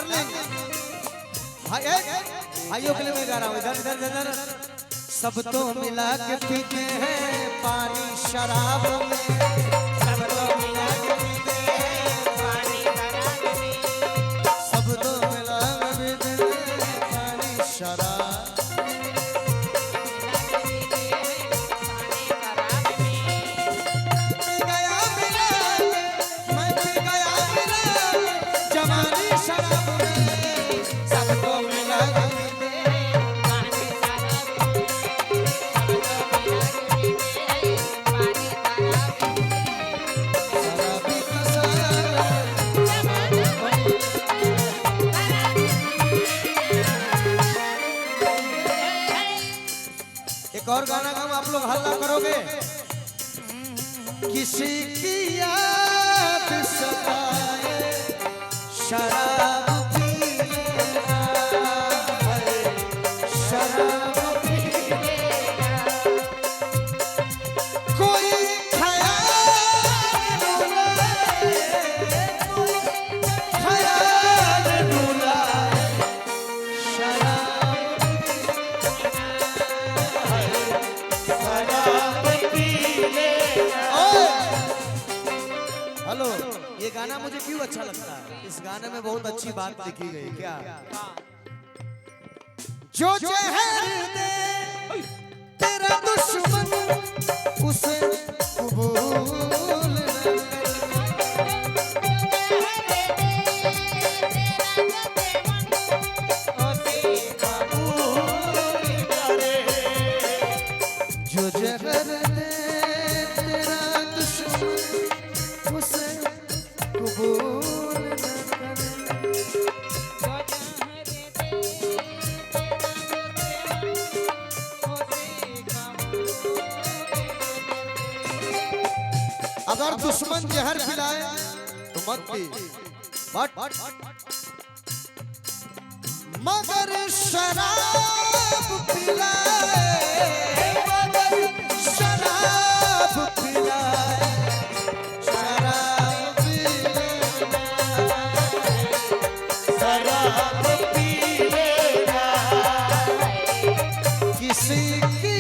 Darling भाइयों के लिए मैं गा रहा हूँ। इधर इधर इधर सब तो मिला के पीते हैं पानी शराब में, सब तो मिला के पीते हैं पानी शराब में, सब तो मिला के पीते हैं पानी शराब। एक और गाना गाऊं, आप लोग हल्ला करोगे। किसी की याद सताए शराब पी लेना, शराब पी लेना, कोई ख्याल रुलाए, कोई ख्याल रुलाए, हेलो, ये गाना मुझे क्यों अच्छा लगता है? इस गाने में बहुत अच्छी बात लिखी गई। क्या? जो जहर दे तेरा दुश्मन उसे कबूल न करे, जो जहर दे तेरा दुश्मन उसे कबूल न करे। अगर दुश्मन जहर खिलाए तो मत पी, बट मगर शराब पिलाए, मगर शराब पिलाए, शराब पी लेना, किसी की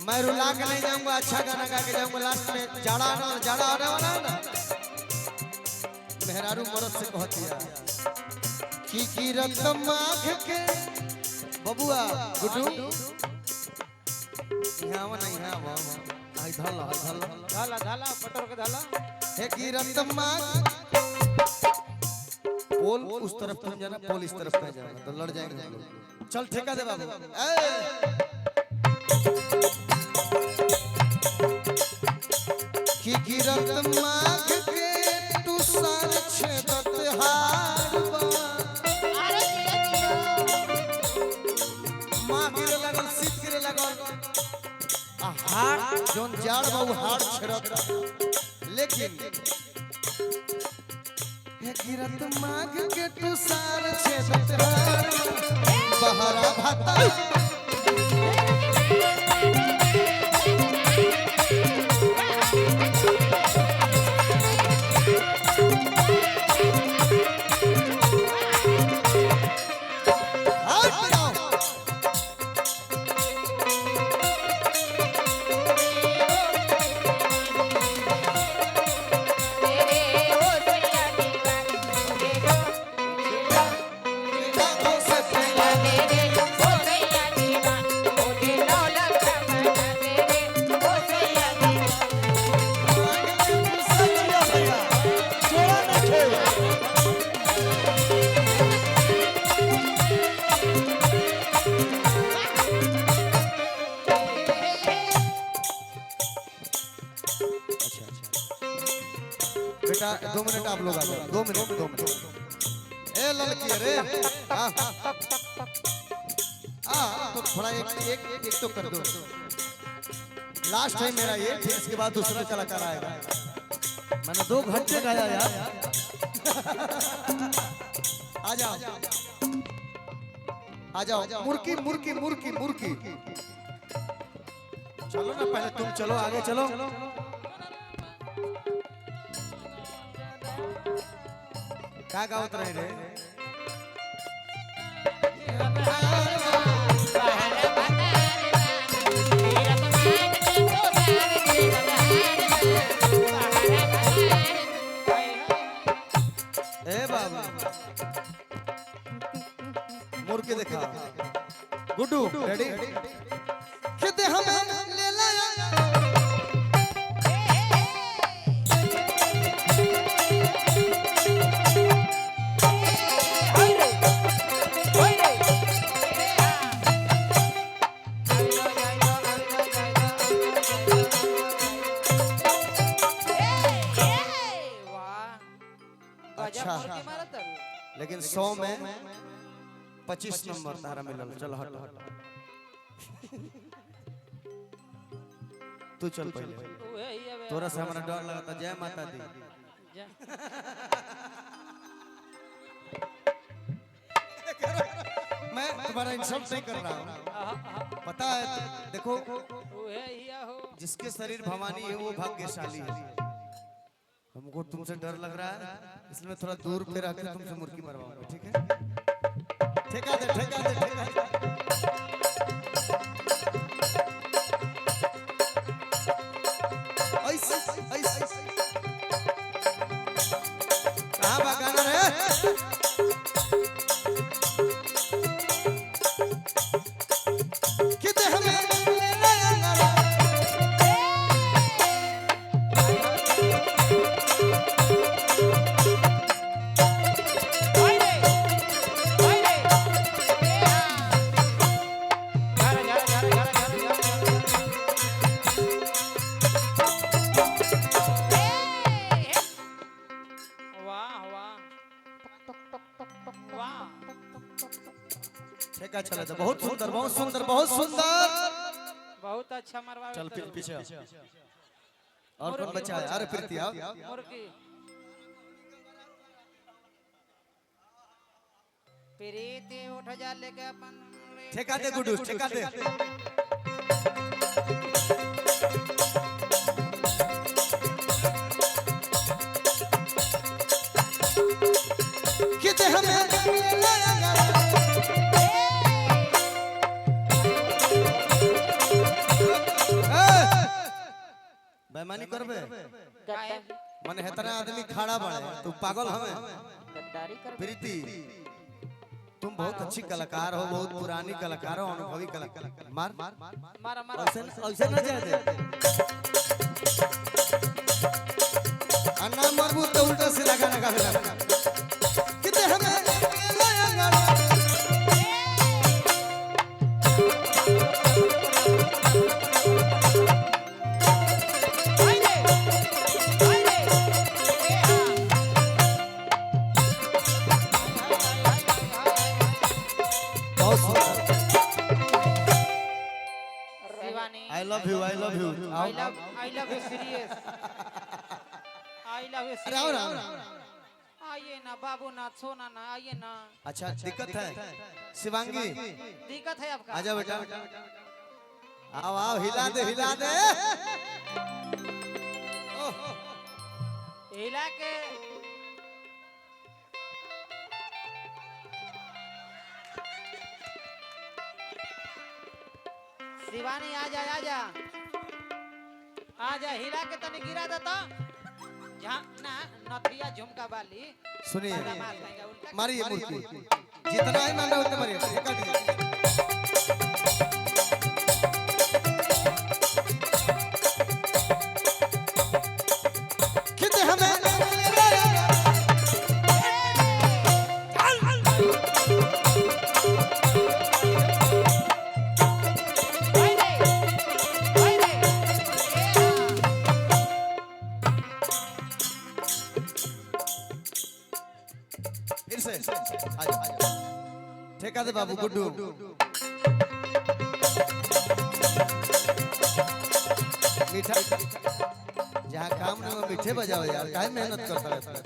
मैं रुला के नहीं जाऊंगा, अच्छा गाना गा के जाऊंगा। लास्ट में जाड़ा आने वाला है ना, मेहरारू मरद से कहती है की रतम आँख के बबुआ गुड्डू यहाँ नहीं है वो आई धाला धाला धाला पटर के धाला है की रतम आँख पोल उस तरफ तुम जाना, पोल इस तरफ नहीं जाना, तो लड़ जाएंगे हम लोग। चल ठेका दे बाबू। की गिरत माघ के तू सार छेदत हारबा, माँ गिरे लगल, शीत गिरे लगल, हार जोन जाड़ बाबू हार छेड़त, लेकिन हे गिरत माघ के तू सार छेदत हारबा, बहरा भाता बेटा 2 मिनट आप लोग आ जाओ, 2 मिनट। ए लड़की अरे तो थोड़ा एक तो कर दो। लास्ट टाइम मेरा ये, फिर इसके बाद दूसरा कलाकार आएगा। मैंने 2 घंटे गाया यार। आ जाओ आ जाओ मुर्की मुर्की मुर्की मुर्की चलो ना पहले तुम चलो आगे चलो क्या गावत रहे रे ए बाबा मुर्की देखा गुड्डू रेडी किते हमें ले लाया अच्छा लेकिन 100 में 25 नंबर तारा मिलल चल हट तू चल पहले तोरा से हमरा डर लगता जय माता दी मैं तुम्हारा इंसल्ट नहीं कर रहा हूँ पता है देखो जिसके शरीर भवानी है वो भाग्यशाली है हमको तुमसे डर लग रहा है इसलिए मैं थोड़ा दूर पे रख के तुमसे मुर्गी मरवाऊंगा ठीक है ठेका दे ठेका दे ठेका दे ऐसे ऐसे कहां भागना रे किते हमें ठेका चला था बहुत सुंदर बहुत सुंदर बहुत सुंदर बहुत अच्छा मरवा चल फिर पीछे और कौन बचा है अरे प्रीति आओ मुर्गी प्रीति उठ जा लेके अपन ठेका दे गुड्डू ठेका दे किते हमें बेईमानी करबे माने हेतना आदमी खड़ा बड़े तू पागल हमें गद्दारी कर प्रीति तुम बहुत अच्छी कलाकार हो बहुत पुरानी कलाकार हो अनुभवी कलाकार मार मारा मारा ऐसे ना जाए दे अन्ना मारबू तो उल्टा सीधा गाना गावे किते हमें I love you I love you I love you serious I love you अरे आओ ना आइए ना बाबू ना सोना ना आइए ना अच्छा दिक्कत है शिवांगी दिक्कत है आपका आजा बेटा आओ आओ हिला दे हिला के शिवानी आजा आजा आजा हिला के तने गिरा देता जहाँ ना नथिया झुमका वाली सुनिए मार देंगे उल्टा मारिए मुर्गी जितना ही मारना उतना मारिए ठेका दीजिए किते हमें फिर से आजा ठेका दे बाबू गुड्डू मीठा जहाँ काम नहीं हो मीठे बजाओ यार काहे मेहनत करता रहता है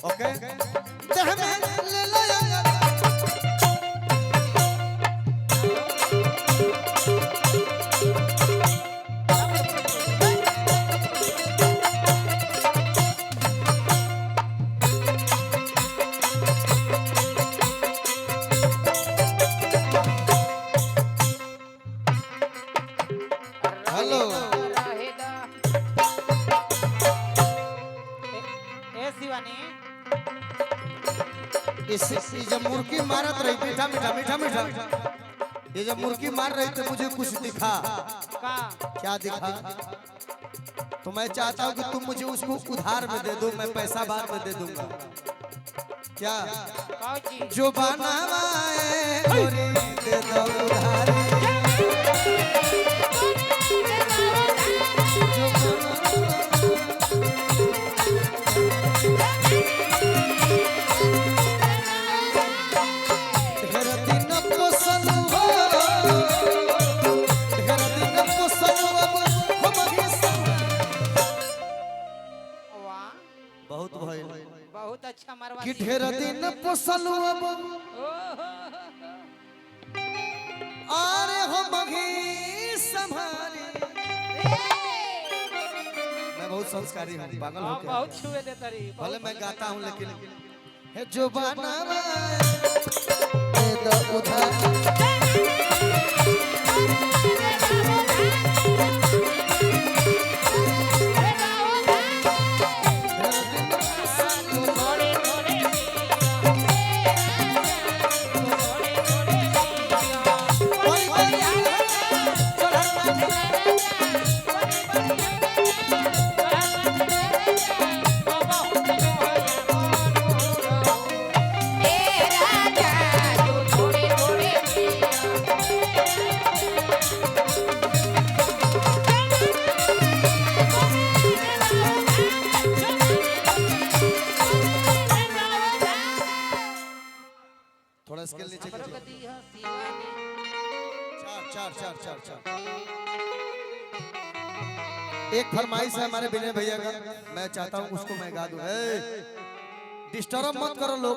ओके ले लो यार इसे जब मुर्गी मारत रही मीठा मीठा मीठा मीठा, ये जब मुर्गी मार रही तो मुझे कुछ दिखा। का क्या दिखा? तो मैं चाहता हूँ कि तुम मुझे उसको उधार में दे दो, मैं पैसा बाद में दे दूंगा। क्या? कौची जो बनावाए गोरी दे दो उधार। जो ढेर दिन पोसल हो, ढेर दिन पोसल अब हम सब। वाह बहुत भइल बहुत अच्छा मरवा कि ढेर दिन पोसल अब अरे हो मघी संभारे। मैं बहुत संस्कारी हूँ, पागल हो क्या? बहुत छुए दे तरी भले मैं गाता हूँ लेकिन है जो बनावाए दे दो उधार। थोड़ा स्केल नीचे कीजिए। चार चार चार चार। एक फरमाइश है हमारे विनय भैया का, मैं चाहता हूँ उसको मैं गा दूं। डिस्टर्ब मत करो लोग।